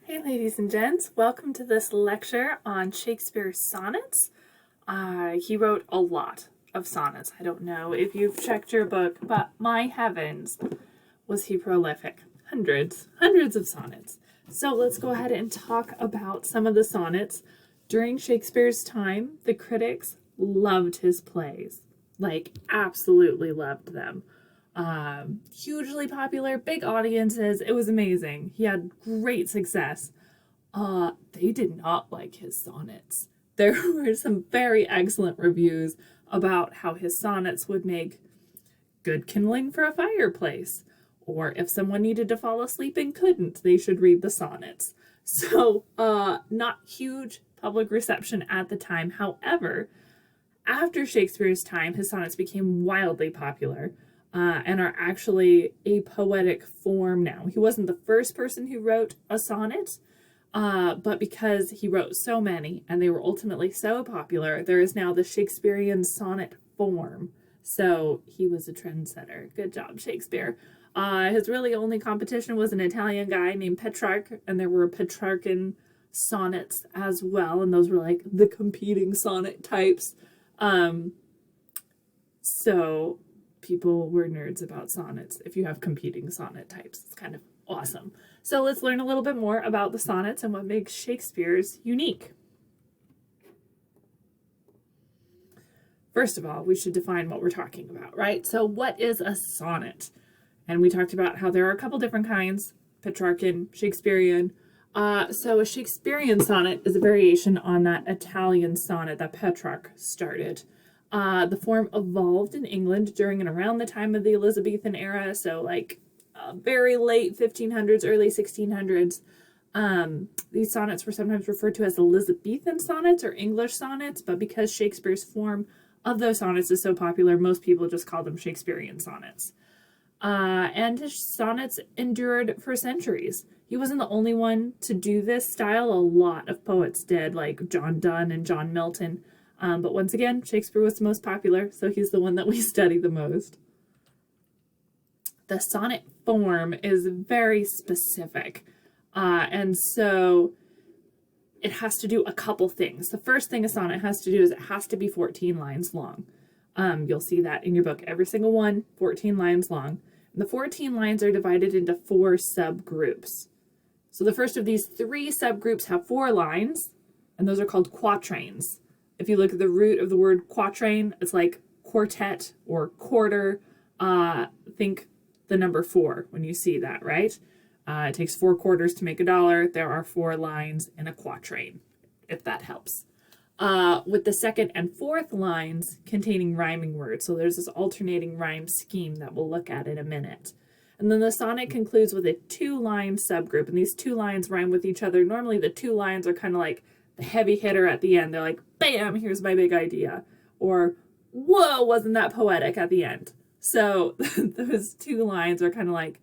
Hey ladies and gents, welcome to this lecture on Shakespeare's sonnets. He wrote a lot of sonnets. I don't know if you've checked your book, but my heavens, was he prolific. Hundreds of sonnets. So let's go ahead and talk about some of the sonnets. During Shakespeare's time, the critics loved his plays, like absolutely loved them. Hugely popular, big audiences. It was amazing. He had great success. They did not like his sonnets. There were some very excellent reviews about how his sonnets would make good kindling for a fireplace, or if someone needed to fall asleep and couldn't, they should read the sonnets. So, not huge public reception at the time. However, after Shakespeare's time, his sonnets became wildly popular. And are actually a poetic form now. He wasn't the first person who wrote a sonnet, but because he wrote so many and they were ultimately so popular, there is now the Shakespearean sonnet form. So he was a trendsetter. Good job, Shakespeare. His really only competition was an Italian guy named Petrarch, and there were Petrarchan sonnets as well, and those were like the competing sonnet types. So people were nerds about sonnets. If you have competing sonnet types, it's kind of awesome. So let's learn a little bit more about the sonnets and what makes Shakespeare's unique. First of all, we should define what we're talking about, right? So what is a sonnet? And we talked about how there are a couple different kinds, Petrarchan, Shakespearean. So a Shakespearean sonnet is a variation on that Italian sonnet that Petrarch started. The form evolved in England during and around the time of the Elizabethan era, so like very late 1500s, early 1600s. These sonnets were sometimes referred to as Elizabethan sonnets or English sonnets, but because Shakespeare's form of those sonnets is so popular, most people just call them Shakespearean sonnets. And his sonnets endured for centuries. He wasn't the only one to do this style. A lot of poets did, like John Donne and John Milton. But once again, Shakespeare was the most popular, so he's the one that we study the most. The sonnet form is very specific, and so it has to do a couple things. The first thing a sonnet has to do is it has to be 14 lines long. You'll see that in your book, every single one, 14 lines long. And the 14 lines are divided into 4 subgroups. So the first of these 3 subgroups have 4 lines, and those are called quatrains. If you look at the root of the word quatrain, it's like quartet or quarter. Think the number 4 when you see that, right? It takes 4 quarters to make $1. There are 4 lines in a quatrain, if that helps. With the second and fourth lines containing rhyming words. So there's this alternating rhyme scheme that we'll look at in a minute. And then the sonnet concludes with a 2-line subgroup, and these 2 lines rhyme with each other. Normally the 2 lines are kind of like the heavy hitter at the end. They're like, bam, here's my big idea. Or, whoa, wasn't that poetic at the end? So those 2 lines are kind of like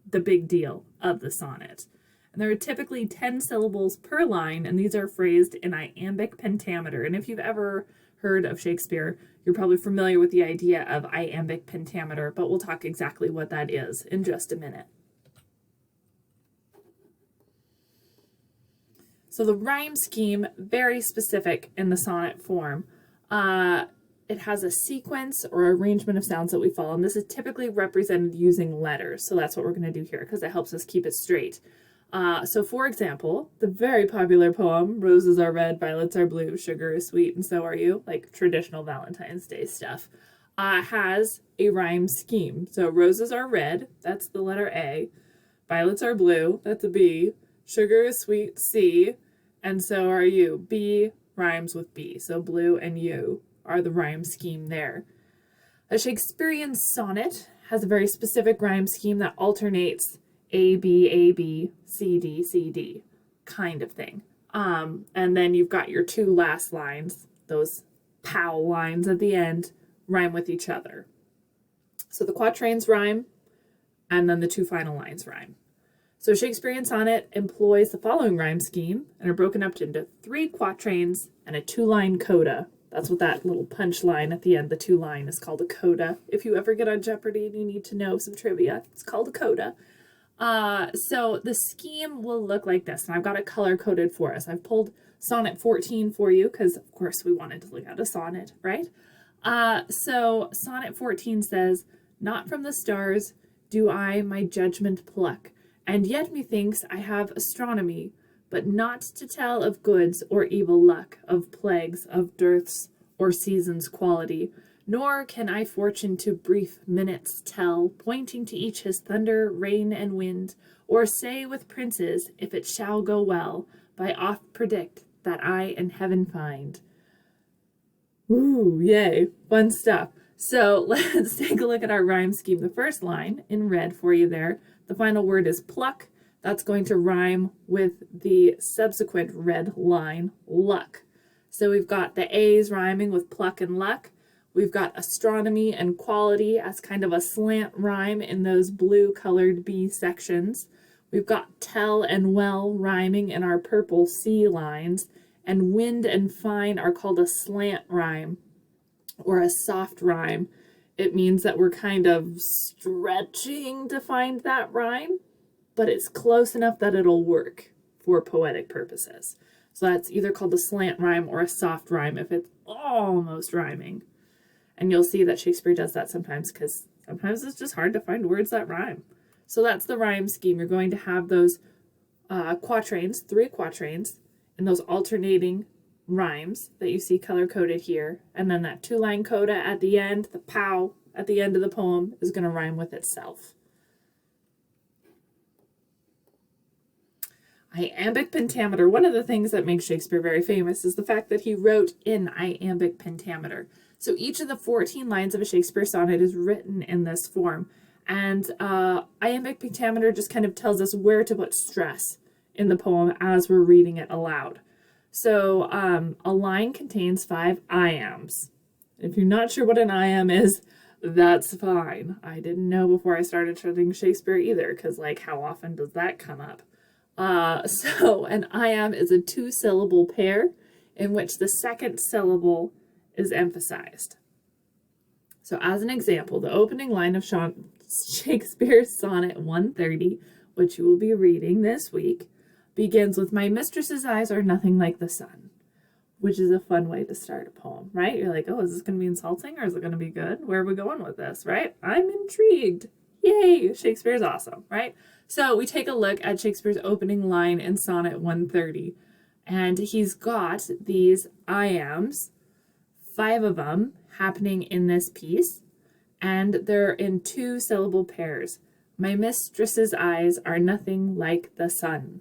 the big deal of the sonnet. And there are typically 10 syllables per line, and these are phrased in iambic pentameter. And if you've ever heard of Shakespeare, you're probably familiar with the idea of iambic pentameter, but we'll talk exactly what that is in just a minute. So the rhyme scheme, very specific in the sonnet form. It has a sequence or arrangement of sounds that we follow, and this is typically represented using letters. So that's what we're going to do here because it helps us keep it straight. So for example, the very popular poem, Roses are red, violets are blue, sugar is sweet, and so are you, like traditional Valentine's Day stuff, has a rhyme scheme. So roses are red, that's the letter A. Violets are blue, that's a B. Sugar is sweet, C, and so are you. B rhymes with B, so blue and you are the rhyme scheme there. A Shakespearean sonnet has a very specific rhyme scheme that alternates A, B, C, D, kind of thing. And then you've got your 2 last lines, those pow lines at the end, rhyme with each other. So the quatrains rhyme, and then the 2 final lines rhyme. So Shakespearean sonnet employs the following rhyme scheme and are broken up into 3 quatrains and a 2-line coda. That's what that little punch line at the end, the 2-line, is called a coda. If you ever get on Jeopardy and you need to know some trivia, it's called a coda. So the scheme will look like this, and I've got it color coded for us. I've pulled sonnet 14 for you because, of course, we wanted to look at a sonnet, right? So sonnet 14 says, "Not from the stars do I my judgment pluck, and yet methinks I have astronomy, but not to tell of goods or evil luck, of plagues, of dearths, or seasons' quality. Nor can I fortune to brief minutes tell, pointing to each his thunder, rain, and wind, or say with princes, if it shall go well, by oft predict that I in heaven find." Ooh, yay, fun stuff. So let's take a look at our rhyme scheme. The first line in red for you there, the final word is pluck. That's going to rhyme with the subsequent red line, luck. So we've got the A's rhyming with pluck and luck. We've got astronomy and quality as kind of a slant rhyme in those blue colored B sections. We've got tell and well rhyming in our purple C lines. And wind and fine are called a slant rhyme or a soft rhyme. It means that we're kind of stretching to find that rhyme, but it's close enough that it'll work for poetic purposes. So that's either called a slant rhyme or a soft rhyme if it's almost rhyming. And you'll see that Shakespeare does that sometimes because sometimes it's just hard to find words that rhyme. So that's the rhyme scheme. You're going to have those quatrains, 3 quatrains, and those alternating rhymes that you see color-coded here. And then that 2-line coda at the end, the pow at the end of the poem, is going to rhyme with itself. Iambic pentameter. One of the things that makes Shakespeare very famous is the fact that he wrote in iambic pentameter. So each of the 14 lines of a Shakespeare sonnet is written in this form. And iambic pentameter just kind of tells us where to put stress in the poem as we're reading it aloud. So a line contains 5 iambs. If you're not sure what an iamb is, that's fine. I didn't know before I started studying Shakespeare either, because like how often does that come up? So an iamb is a 2-syllable pair in which the second syllable is emphasized. So as an example, the opening line of Shakespeare's Sonnet 130, which you will be reading this week, begins with, "My mistress's eyes are nothing like the sun," which is a fun way to start a poem, right? You're like, oh, is this going to be insulting or is it going to be good? Where are we going with this, right? I'm intrigued. Yay, Shakespeare's awesome, right? So we take a look at Shakespeare's opening line in Sonnet 130, and he's got these iambs, 5 of them happening in this piece, and they're in 2-syllable pairs. "My mistress's eyes are nothing like the sun."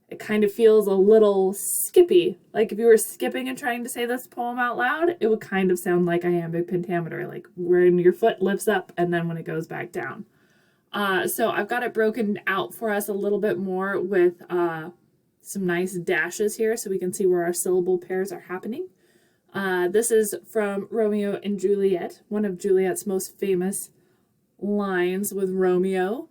It kind of feels a little skippy. Like if you were skipping and trying to say this poem out loud, it would kind of sound like iambic pentameter, like when your foot lifts up and then when it goes back down. So I've got it broken out for us a little bit more with some nice dashes here so we can see where our syllable pairs are happening. This is from Romeo and Juliet, one of Juliet's most famous lines with Romeo.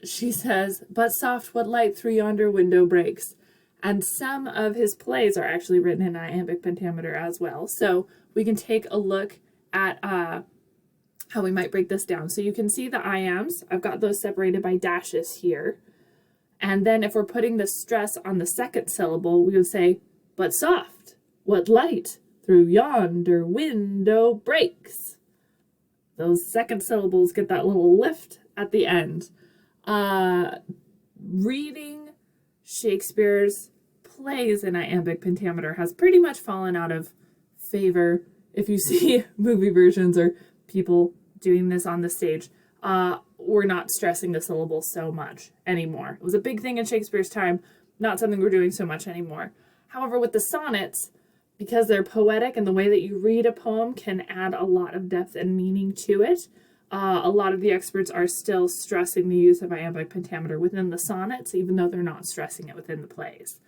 She says, "But soft, what light through yonder window breaks." And some of his plays are actually written in iambic pentameter as well. So we can take a look at how we might break this down. So you can see the iambs. I've got those separated by dashes here. And then if we're putting the stress on the second syllable, we would say, "But soft, what light through yonder window breaks." Those second syllables get that little lift at the end. Reading Shakespeare's plays in iambic pentameter has pretty much fallen out of favor. If you see movie versions or people doing this on the stage, we're not stressing the syllables so much anymore. It was a big thing in Shakespeare's time, not something we're doing so much anymore. However, with the sonnets, because they're poetic and the way that you read a poem can add a lot of depth and meaning to it, a lot of the experts are still stressing the use of iambic pentameter within the sonnets, even though they're not stressing it within the plays.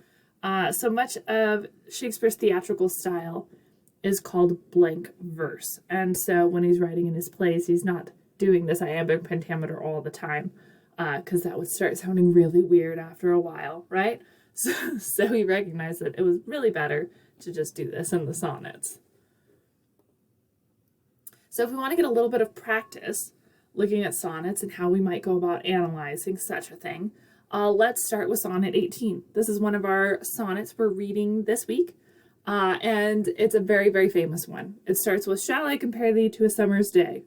So much of Shakespeare's theatrical style is called blank verse. And so when he's writing in his plays, he's not doing this iambic pentameter all the time, because that would start sounding really weird after a while, right? So he recognized that it was really better to just do this in the sonnets. So if we want to get a little bit of practice, looking at sonnets and how we might go about analyzing such a thing. Let's start with Sonnet 18. This is one of our sonnets we're reading this week, and it's a very, very famous one. It starts with, "Shall I compare thee to a summer's day?"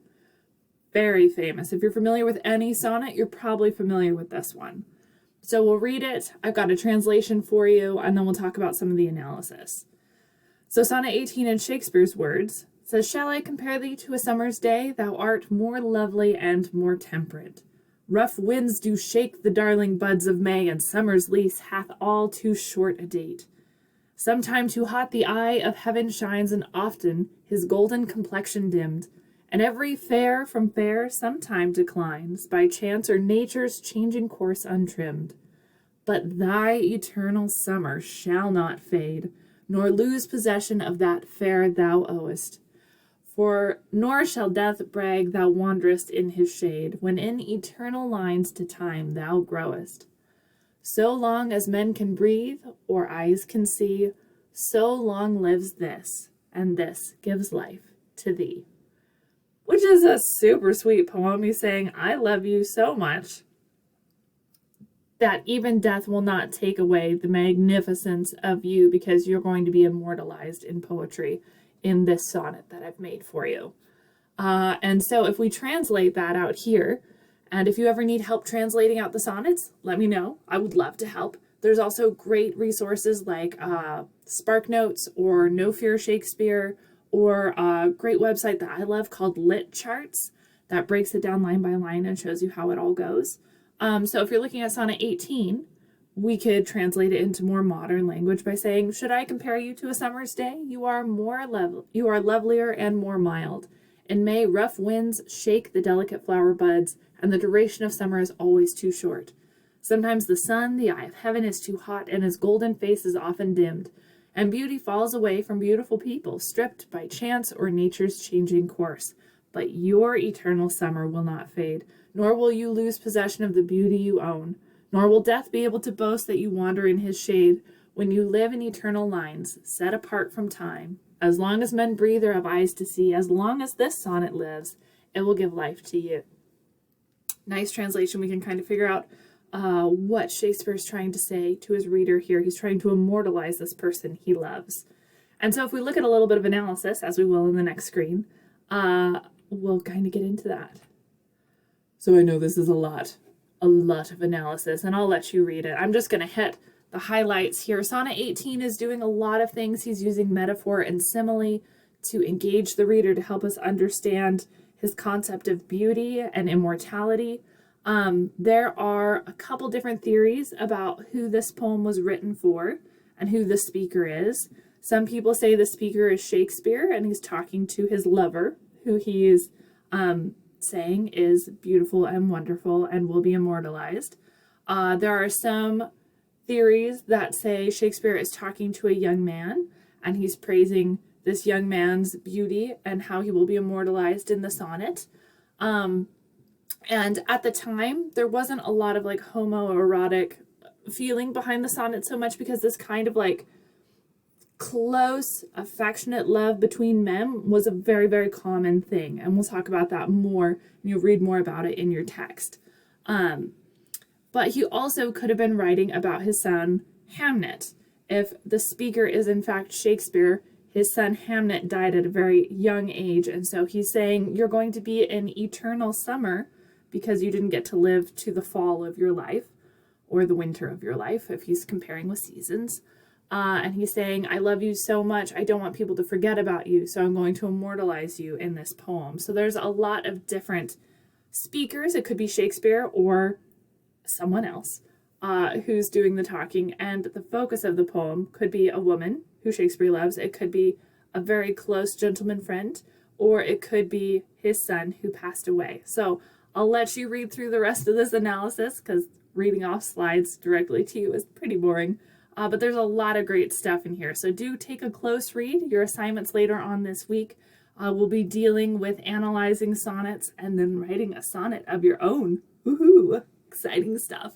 Very famous. If you're familiar with any sonnet, you're probably familiar with this one. So we'll read it. I've got a translation for you, and then we'll talk about some of the analysis. So Sonnet 18 in Shakespeare's words says, "Shall I compare thee to a summer's day? Thou art more lovely and more temperate. Rough winds do shake the darling buds of May, and summer's lease hath all too short a date. Sometime too hot the eye of heaven shines, and often his golden complexion dimmed, and every fair from fair sometime declines, by chance or nature's changing course untrimmed. But thy eternal summer shall not fade, nor lose possession of that fair thou owest. For nor shall death brag thou wanderest in his shade, when in eternal lines to time thou growest. So long as men can breathe, or eyes can see, so long lives this, and this gives life to thee." Which is a super sweet poem. He's saying, I love you so much that even death will not take away the magnificence of you, because you're going to be immortalized in poetry in this sonnet that I've made for you. And so if we translate that out here, and if you ever need help translating out the sonnets, let me know. I would love to help. There's also great resources like SparkNotes or No Fear Shakespeare, or a great website that I love called Lit Charts that breaks it down line by line and shows you how it all goes. So if you're looking at Sonnet 18, we could translate it into more modern language by saying, "Should I compare you to a summer's day? You are lovelier and more mild. In May, rough winds shake the delicate flower buds, and the duration of summer is always too short. Sometimes the sun, the eye of heaven, is too hot, and his golden face is often dimmed, and beauty falls away from beautiful people, stripped by chance or nature's changing course. But your eternal summer will not fade, nor will you lose possession of the beauty you own. Nor will death be able to boast that you wander in his shade, when you live in eternal lines, set apart from time. As long as men breathe or have eyes to see, as long as this sonnet lives, it will give life to you." Nice translation. We can kind of figure out what Shakespeare is trying to say to his reader here. He's trying to immortalize this person he loves. And so if we look at a little bit of analysis, as we will in the next screen, we'll kind of get into that. So I know this is a lot of analysis, and I'll let you read it. I'm just going to hit the highlights here. Sonnet 18 is doing a lot of things. He's using metaphor and simile to engage the reader, to help us understand his concept of beauty and immortality. There are a couple different theories about who this poem was written for and who the speaker is. Some people say the speaker is Shakespeare, and he's talking to his lover, who he is saying is beautiful and wonderful and will be immortalized. There are some theories that say Shakespeare is talking to a young man, and he's praising this young man's beauty and how he will be immortalized in the sonnet. And at the time, there wasn't a lot of like homoerotic feeling behind the sonnet so much, because this kind of like close, affectionate love between men was a very, very common thing. And we'll talk about that more, and you'll read more about it in your text. But he also could have been writing about his son, Hamnet. If the speaker is in fact Shakespeare, his son Hamnet died at a very young age. And so he's saying, you're going to be in eternal summer because you didn't get to live to the fall of your life, or the winter of your life, if he's comparing with seasons. And he's saying, I love you so much, I don't want people to forget about you, so I'm going to immortalize you in this poem. So there's a lot of different speakers. It could be Shakespeare or someone else who's doing the talking, and the focus of the poem could be a woman who Shakespeare loves. It could be a very close gentleman friend, or it could be his son who passed away. So I'll let you read through the rest of this analysis, because reading off slides directly to you is pretty boring. But there's a lot of great stuff in here. So do take a close read. Your assignments later on this week will be dealing with analyzing sonnets and then writing a sonnet of your own. Woohoo! Exciting stuff.